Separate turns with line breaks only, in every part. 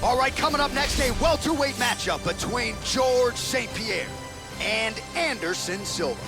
All right, coming up next, a welterweight matchup between George St-Pierre and Anderson Silva.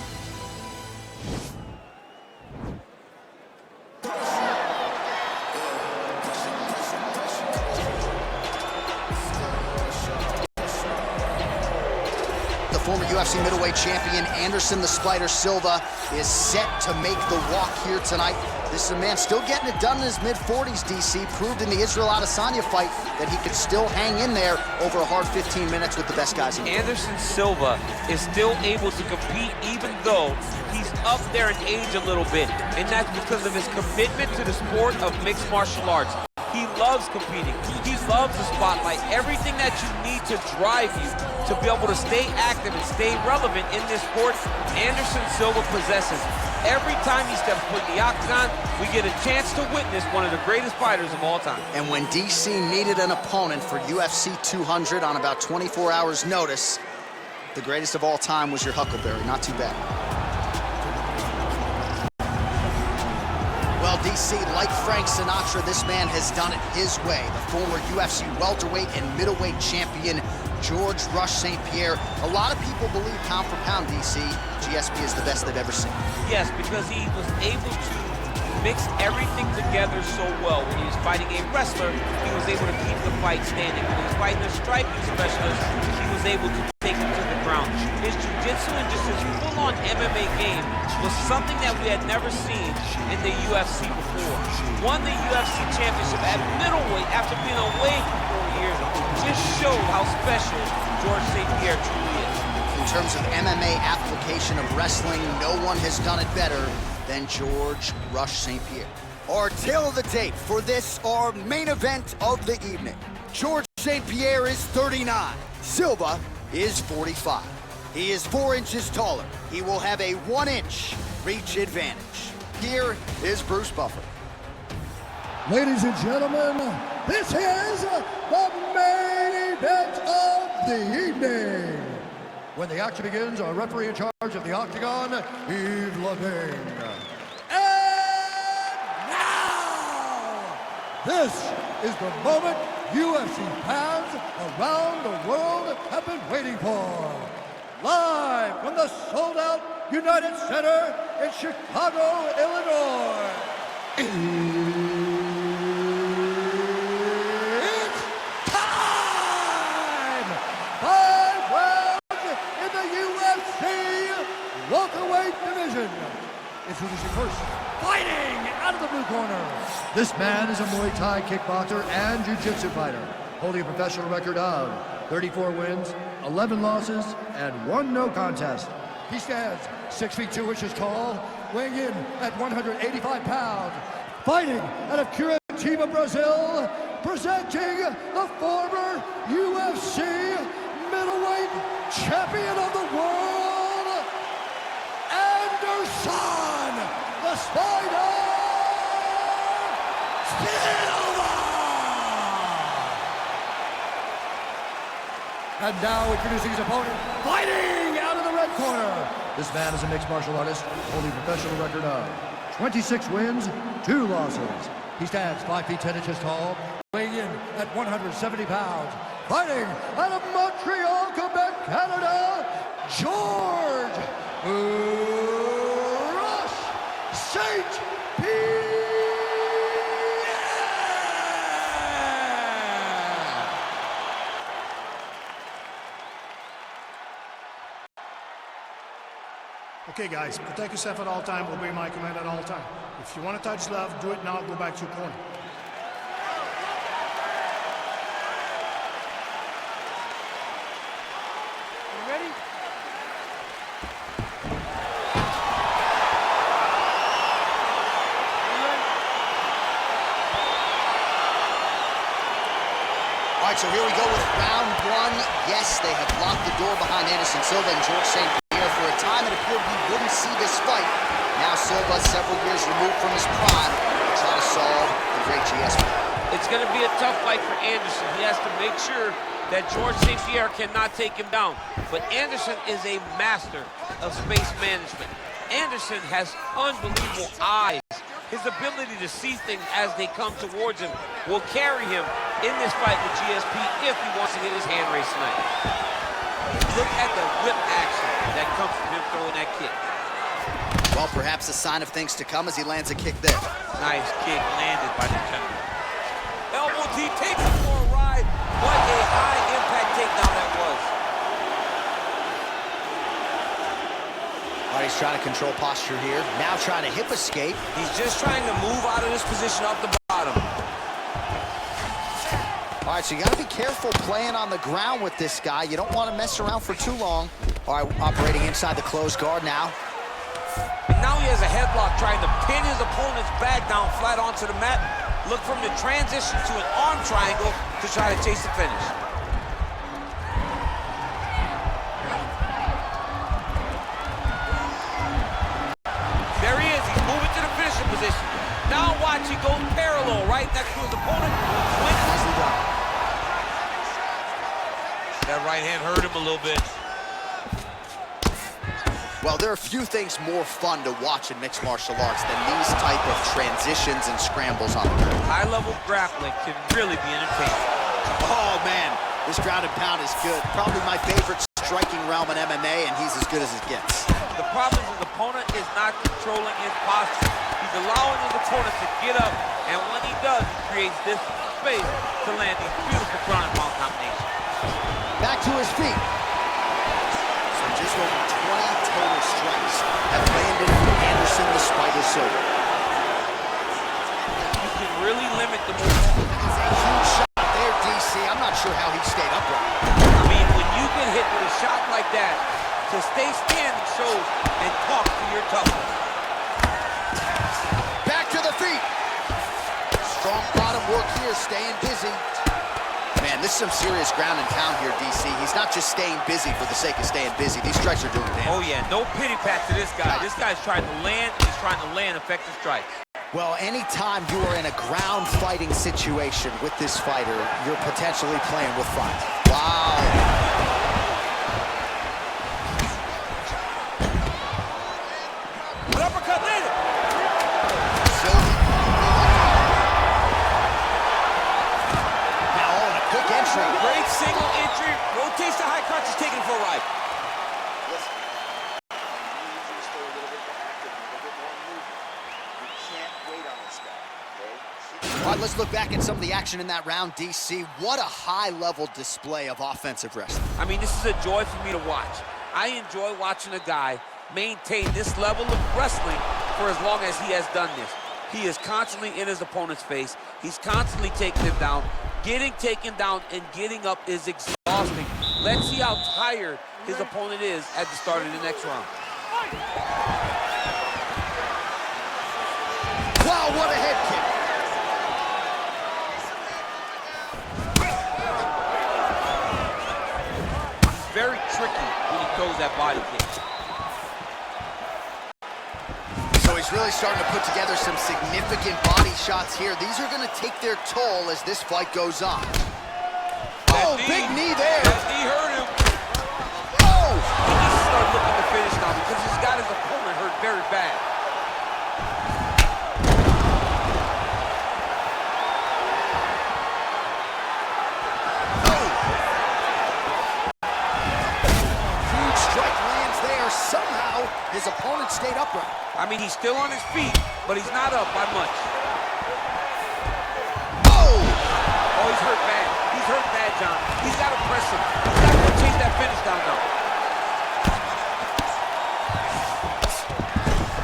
The former UFC middleweight champion Anderson the Spider Silva is set to make the walk here tonight. This is a man still getting it done in his mid-40s, DC. Proved in the Israel Adesanya fight that he could still hang in there over a hard 15 minutes with the best guys in the world.
Anderson Silva is still able to compete even though he's up there in age a little bit. And that's because of his commitment to the sport of mixed martial arts. He loves competing. He loves the spotlight. Everything that you need to drive you to be able to stay active and stay relevant in this sport, Anderson Silva possesses. Every time he steps foot in the octagon, we get a chance to witness one of the greatest fighters of all time.
And when DC needed an opponent for UFC 200 on about 24 hours notice, the greatest of all time was your Huckleberry. Not too bad. Well, DC, like Frank Sinatra, this man has done it his way. The former UFC welterweight and middleweight champion, George Rush St-Pierre. A lot of people believe pound for pound, DC, GSP is the best they've ever seen.
Yes, because he was able to mix everything together so well. When he was fighting a wrestler, he was able to keep the fight standing. When he was fighting a striking specialist, he was able to take him to the ground. His jiu-jitsu and just his full-on MMA game was something that we had never seen in the UFC before. Won the UFC championship at middleweight after being away for 4 years. Just showed how special George St-Pierre truly is.
In terms of MMA application of wrestling, no one has done it better than George Rush St-Pierre. Our tale of the tape for this, our main event of the evening. George St-Pierre is 39. Silva is 45. He is 4 inches taller. He will have a 1-inch reach advantage. Here is Bruce Buffer.
Ladies and gentlemen, this is the main event of the evening. When the action begins, our referee in charge of the Octagon, Yves Lavigne. And now, this is the moment UFC fans around the world have been waiting for. Live from the sold-out United Center in Chicago, Illinois. It's time! 5 rounds in the UFC welterweight division. Introducing first, fighting out of the blue corner. This man is a Muay Thai kickboxer and jiu-jitsu fighter, holding a professional record of 34 wins, 11 losses, and 1 no contest. He stands 6 feet 2 inches tall, weighing in at 185 pounds. Fighting out of Curitiba, Brazil, presenting the former UFC middleweight champion of the world, Anderson the Spider Silva! And now introducing his opponent, fighting out of the red corner. This man is a mixed martial artist, holding a professional record of 26 wins, 2 losses. He stands 5 feet 10 inches tall, weighing in at 170 pounds. Fighting out of Montreal, Quebec, Canada, George Rush St-Pierre!
Okay, guys, protect yourself at all time, obey my command at all time. If you want to touch love, do it now, go back to your corner.
You ready?
All right, so here we go with round 1. Yes, they have locked the door behind Anderson Silva and George St-Pierre. For a time, it appeared we wouldn't see this fight. Now Silva, several years removed from his prime, will try to solve the great GSP.
It's going to be a tough fight for Anderson. He has to make sure that George St-Pierre cannot take him down. But Anderson is a master of space management. Anderson has unbelievable eyes. his ability to see things as they come towards him will carry him in this fight with GSP if he wants to get his hand raised tonight. Look at the whip action that comes from him throwing that kick.
Well, perhaps a sign of things to come as he lands a kick there.
Nice kick landed by the gentleman. Elbow deep, takes him for a ride. What a high-impact takedown that was.
All right, he's trying to control posture here. Now trying to hip escape.
He's just trying to move out of this position off the bottom.
All right, so you got to be careful playing on the ground with this guy. You don't want to mess around for too long. All right, operating inside the closed guard now.
And now he has a headlock trying to pin his opponent's back down flat onto the mat. Look from the transition to an arm triangle to try to chase the finish.
There he is. He's moving to the finishing position. Now watch, he goes parallel right next to his opponent.
Nicely done.
That right hand hurt him a little bit.
Well, there are few things more fun to watch in mixed martial arts than these type of transitions and scrambles on the ground.
High-level grappling can really be entertaining.
Oh, man, this ground and pound is good. Probably my favorite striking realm in MMA, and he's as good as it gets.
The problem is his opponent is not controlling his posture. He's allowing his opponent to get up, and when he does, he creates this space to land these beautiful ground and pound combinations.
Back to his feet. So just over 20 total strikes have landed from Anderson the Spider Silva.
You can really limit the movement.
That is a huge shot there, DC. I'm not sure how he stayed upright.
I mean, when you get hit with a shot like that, to stay standing shows and talk to your toughness.
Back to the feet. Strong bottom work here, staying busy. Man, this is some serious ground and pound here, DC. He's not just staying busy for the sake of staying busy. These strikes are doing damage.
Oh, yeah, no pity pat to this guy. This guy's trying to land, he's trying to land effective strikes.
Well, anytime you are in a ground fighting situation with this fighter, you're potentially playing with fire. Wow.
An uppercut landed.
Now on a quick entry.
Great single entry. Rotates the high crotch. He's taking it for a ride.
All right, let's look back at some of the action in that round, DC. What a high-level display of offensive wrestling.
I mean, this is a joy for me to watch. I enjoy watching a guy maintain this level of wrestling for as long as he has done this. He is constantly in his opponent's face. He's constantly taking him down. Getting taken down and getting up is exhausting. Let's see how tired his opponent is at the start of the next round.
Wow, what a head kick.
Very tricky when he throws that body kick.
So he's really starting to put together some significant body shots here. These are going to take their toll as this fight goes on. Oh, big knee there.
That knee hurt him.
Oh!
He needs to start looking to finish now because he's got his opponent hurt very bad.
Somehow, his opponent stayed upright.
I mean, he's still on his feet, but he's not up by much.
Oh!
Oh, he's hurt bad. He's hurt bad, John. He's got to press him. He's got to chase that finish down now.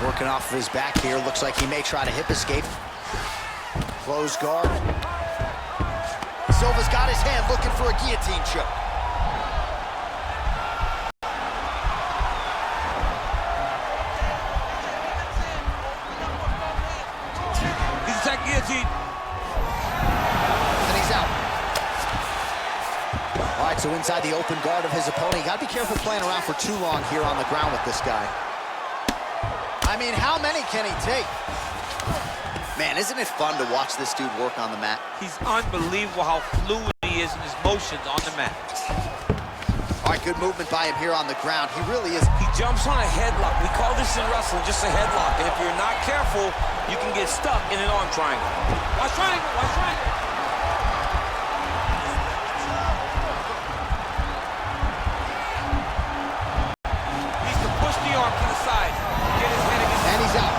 Working off of his back here. Looks like he may try to hip escape. Close guard. Silva's got his hand looking for a guillotine choke.
Guillotine.
And he's out. All right, so inside the open guard of his opponent. You got to be careful playing around for too long here on the ground with this guy. I mean, how many can he take? Man, isn't it fun to watch this dude work on the mat?
He's unbelievable how fluid he is in his motions on the mat.
All right, good movement by him here on the ground. He really is.
He jumps on a headlock. We call this in wrestling just a headlock. And if you're not careful, you can get stuck in an arm triangle. Watch triangle, watch triangle. Needs to push the arm to the side. Get his head against.
And he's out.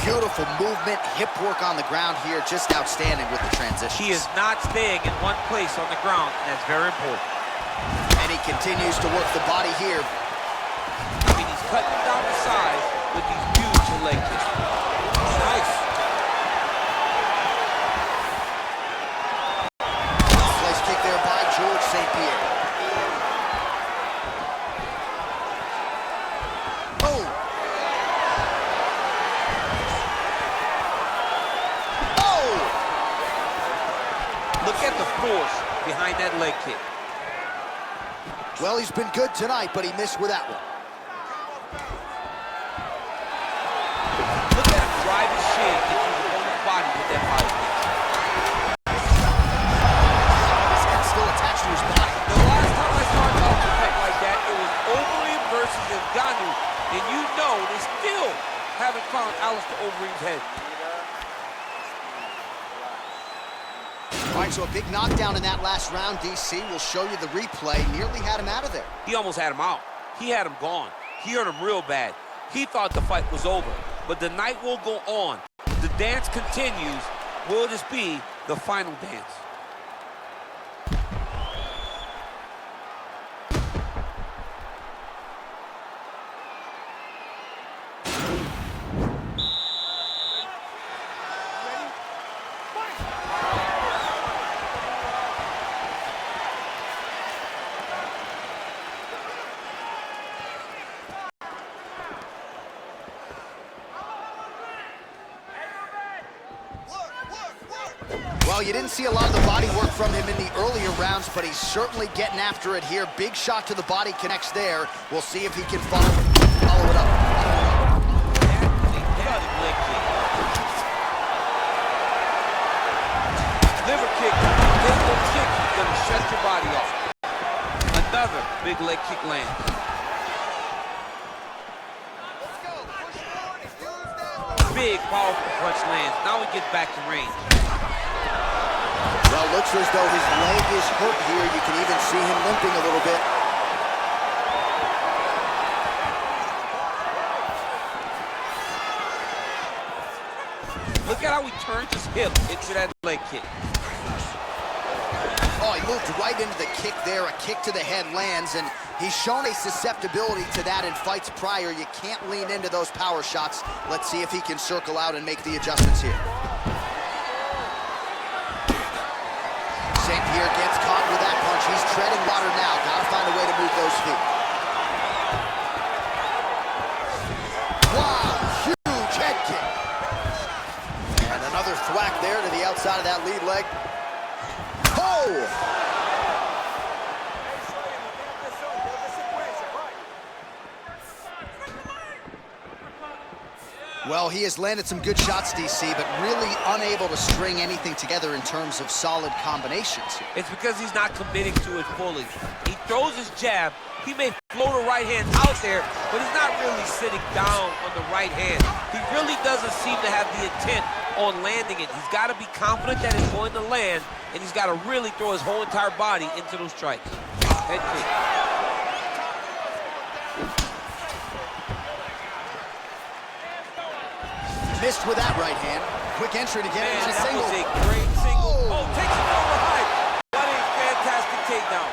Beautiful movement, hip work on the ground here, just outstanding with the transition.
He is not staying in one place on the ground, and that's very important.
And he continues to work the body here.
I mean, he's cutting down the size with these beautiful leg kicks.
Nice.
Place kick there by George St-Pierre. Oh! Oh!
Look at the force behind that leg kick.
Well, he's been good tonight, but he missed with that one.
Look at him drive his shin into his opponent's body with that body kick.
His head's still attached to his body.
The last time I saw a dolphin fight like that, it was Overeem versus Ngannou, and you know they still haven't found Alistair Overeem's head.
All right, so a big knockdown in that last round, DC. We'll show you the replay. Nearly had him out of there.
He almost had him out. He had him gone. He hurt him real bad. He thought the fight was over, but the night will go on. The dance continues. Will this be the final dance?
Well, you didn't see a lot of the body work from him in the earlier rounds, but he's certainly getting after it here. Big shot to the body connects there. We'll see if he can follow it up.
Liver kick, big little kick, gonna shut your body off. Another big leg kick lands. Big, powerful punch lands. Now he gets back to range.
Well, looks as though his leg is hurt here. You can even see him limping a little bit.
Look at how he turns his hip into that leg kick.
Oh, he moved right into the kick there. A kick to the head lands, and he's shown a susceptibility to that in fights prior. You can't lean into those power shots. Let's see if he can circle out and make the adjustments here. St-Pierre gets caught with that punch. He's treading water now. Gotta find a way to move those feet. Wow, huge head kick. And another thwack there to the outside of that lead leg. Oh! Well, he has landed some good shots, DC, but really unable to string anything together in terms of solid combinations.
It's because he's not committing to it fully. He throws his jab. He may float a right hand out there, but he's not really sitting down on the right hand. He really doesn't seem to have the intent on landing it. He's got to be confident that it's going to land, and he's got to really throw his whole entire body into those strikes. Head kick.
Missed with that right hand. Quick entry to get
Man,
it.
that
Single.
was a great single. Oh, takes him over high. What a fantastic takedown.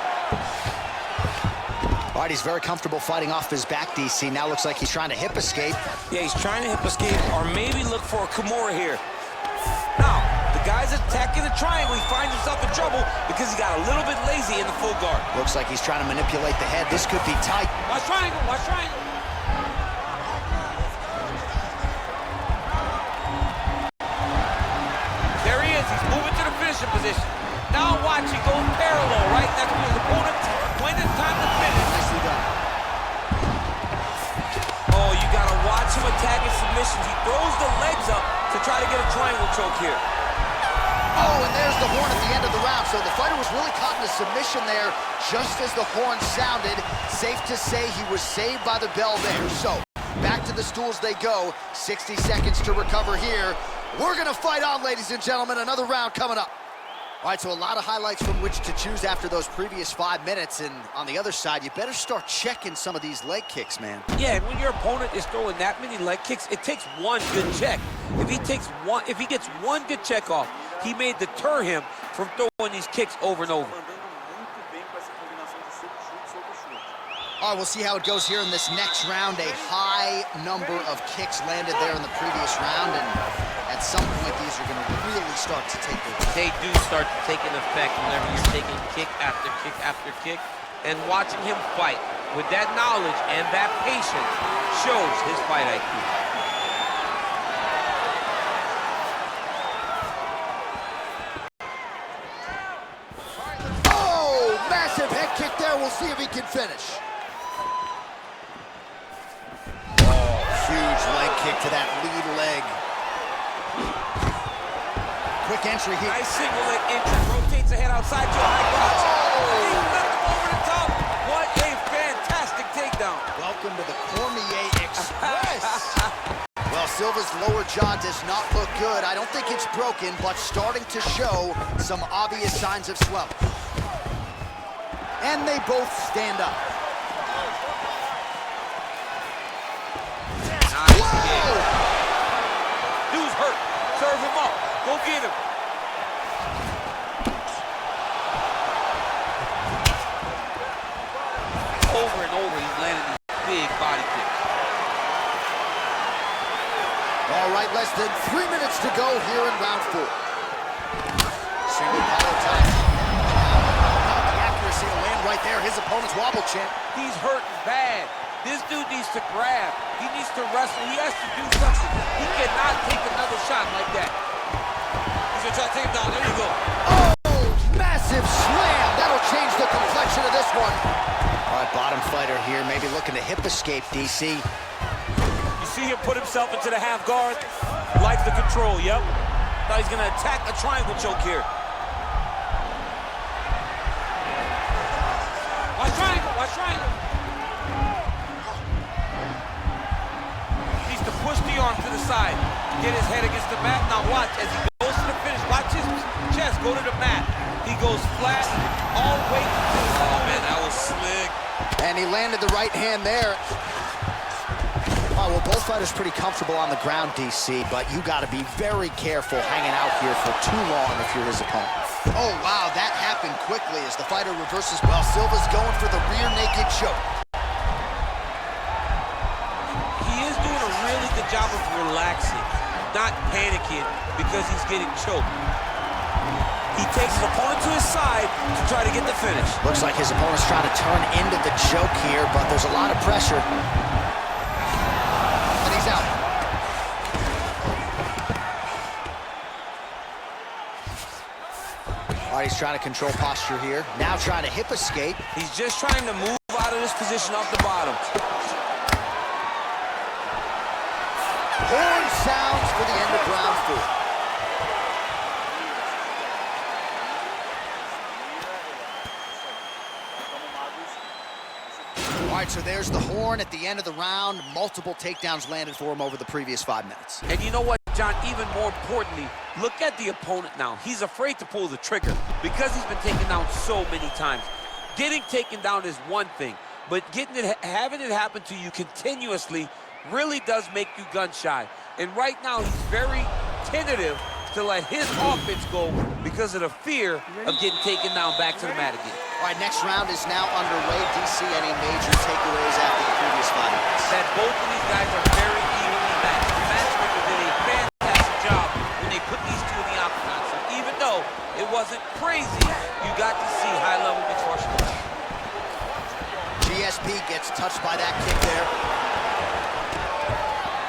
All right, he's very comfortable fighting off his back, DC. Now looks like he's trying to hip escape.
Yeah, he's trying to hip escape or maybe look for a Kimura here. Now, the guy's attacking the triangle. He finds himself in trouble because he got a little bit lazy in the full guard.
Looks like he's trying to manipulate the head. This could be tight.
Watch triangle, watch triangle. There he is. He's moving to the finishing position. Now watch, he goes parallel right next to his opponent when it's time to finish.
Nicely done.
Oh, you gotta watch him attacking submissions. He throws the legs up to try to get a triangle choke here.
Oh, and there's the horn at the end of the round. So the fighter was really caught in a submission there just as the horn sounded. Safe to say he was saved by the bell there. So the stools they go. 60 seconds to recover here. We're gonna fight on, ladies and gentlemen. Another round coming up. All right, so a lot of highlights from which to choose after those previous 5 minutes. And on the other side, you better start checking some of these leg kicks, man.
Yeah, and when your opponent is throwing that many leg kicks, it takes one good check. If he gets one good check off, he may deter him from throwing these kicks over and over.
All right, we'll see how it goes here in this next round. A high number of kicks landed there in the previous round, and at some point, these are going to really start to take their...
They do start to take an effect whenever you're taking kick after kick after kick, and watching him fight with that knowledge and that patience shows his fight IQ.
Oh, massive head kick there. We'll see if he can finish. Huge leg kick to that lead leg. Quick entry here.
Nice single leg entry, rotates ahead outside to a high crotch. He flipped him over the top. What a fantastic takedown.
Welcome to the Cormier Express. Well, Silva's lower jaw does not look good. I don't think it's broken, but starting to show some obvious signs of swelling. And they both stand up.
Whoa! Dude's hurt. Serve him up. Go get him.
Over and over, he's landing these big body kicks.
All right, less than 3 minutes to go here in round 4. Single collar time. The accuracy will land right there. His opponent's wobble champ.
He's hurting bad. This dude needs to grab. He needs to wrestle. He has to do something. He cannot take another shot like that. He's gonna try to take him down. There you go.
Oh, massive slam. That'll change the complexion of this one. All right, bottom fighter here, maybe looking to hip escape, DC.
You see him put himself into the half guard. Likes the control, yep. Thought he's gonna attack a triangle choke here. Watch triangle, watch triangle. Push the arm to the side, get his head against the mat. Now watch as he goes to the finish. Watch his chest go to the mat. He goes flat, all the way to the... Oh man, that was slick.
And he landed the right hand there. Oh, well, both fighters pretty comfortable on the ground, DC, but you got to be very careful hanging out here for too long if you're his opponent. Oh, wow, that happened quickly as the fighter reverses. Well, Silva's going for the rear naked choke.
Job of relaxing, not panicking because he's getting choked. He takes his opponent to his side to try to get the finish.
Looks like his opponent's trying to turn into the choke here, but there's a lot of pressure. And he's out. All right, he's trying to control posture here. Now trying to hip escape.
He's just trying to move out of this position off the bottom.
Horn sounds for the end of round 4. All right, so there's the horn at the end of the round. Multiple takedowns landed for him over the previous 5 minutes.
And you know what, John, even more importantly, look at the opponent now. He's afraid to pull the trigger because he's been taken down so many times. Getting taken down is one thing, but having it happen to you continuously really does make you gun shy. And right now, he's very tentative to let his offense go because of the fear of getting taken down back to the mat again.
All right, next round is now underway. DC, any major takeaways after the previous 5 minutes?
That both of these guys are very evenly matched. The matchmaker did a fantastic job when they put these two in the octagon. So even though it wasn't crazy, you got to see high-level mixed martial arts.
GSP gets touched by that kick there.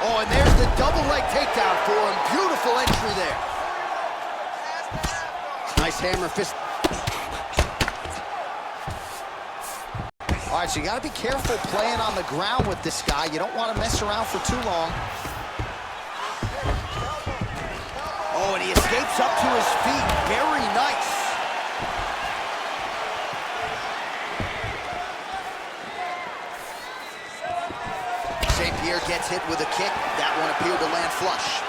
Oh, and there's the double leg takedown for him. Beautiful entry there. Nice hammer fist. All right, so you got to be careful playing on the ground with this guy. You don't want to mess around for too long. Oh, and he escapes up to his feet. Very nice. St-Pierre gets hit with a kick. That one appeared to land flush.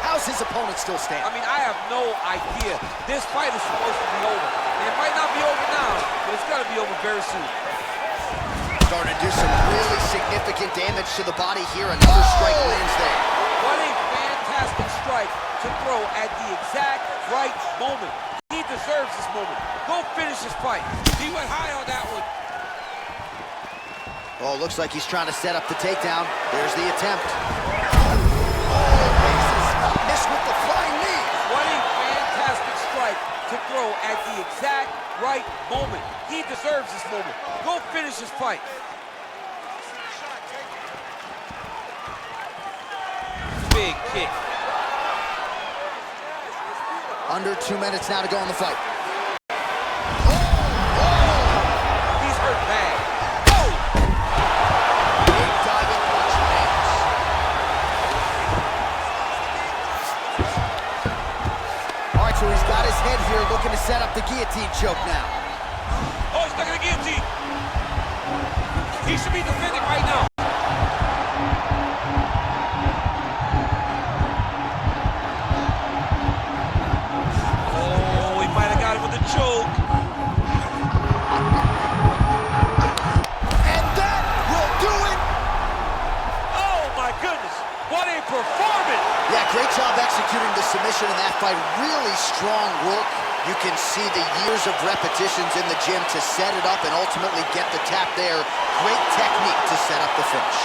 How's his opponent still stand?
I mean, I have no idea. This fight is supposed to be over. And it might not be over now, but it's got to be over very soon.
Starting to do some really significant damage to the body here. Another strike lands there.
What a fantastic strike to throw at the exact right moment. He deserves this moment. Go finish this fight. He went high on that one.
Oh, looks like he's trying to set up the takedown. There's the attempt. Miss with the flying knee.
What a fantastic strike to throw at the exact right moment. He deserves this moment. Go finish this fight. Big kick.
Under 2 minutes now to go in the fight.
He's hurt bad.
Big diving punch lands. All right, so he's got his head here, looking to set up the guillotine choke now.
Oh, he's stuck in the guillotine. He should be defending right now. Oh, he might have got him with a choke.
And that will do it.
Oh, my goodness. What a performance.
Yeah, great job executing the submission in that fight. Really strong work. You can see the years of repetitions in the gym to set it up and ultimately get the tap there. Great technique to set up the finish.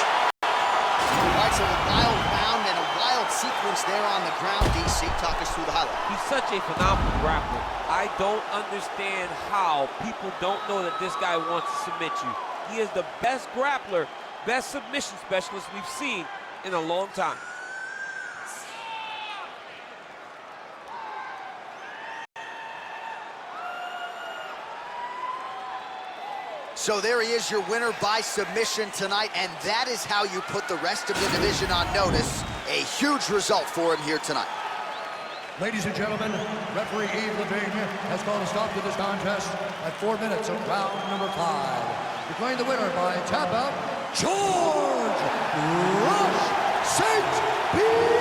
All right, so a wild round and a wild sequence there on the ground. DC, talk us through the highlight.
He's such a phenomenal grappler. I don't understand how people don't know that this guy wants to submit you. He is the best grappler, best submission specialist we've seen in a long time.
So there he is, your winner by submission tonight, and that is how you put the rest of the division on notice. A huge result for him here tonight.
Ladies and gentlemen, referee Yves Levine has called a stop to this contest at 4 minutes of round number 5. Declaring the winner by tap out, George Rush St-Pierre!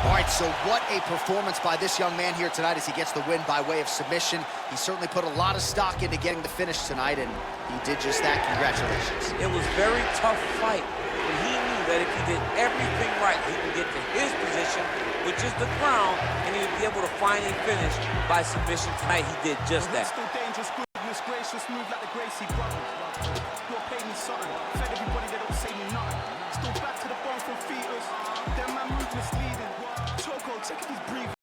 All right, so what a performance by this young man here tonight as he gets the win by way of submission. He certainly put a lot of stock into getting the finish tonight, and he did just that. Congratulations.
It was a very tough fight, but he knew that if he did everything right, he would get to his position, which is the ground, and he would be able to find a finish by submission tonight. He did just that.
Still dangerous, goodness gracious, move like the Gracie brothers. You'll pay me something, fed everybody, they don't say me nothing. Still back to the bone from fetus, them man move misleading. Choco, check if he's breathing.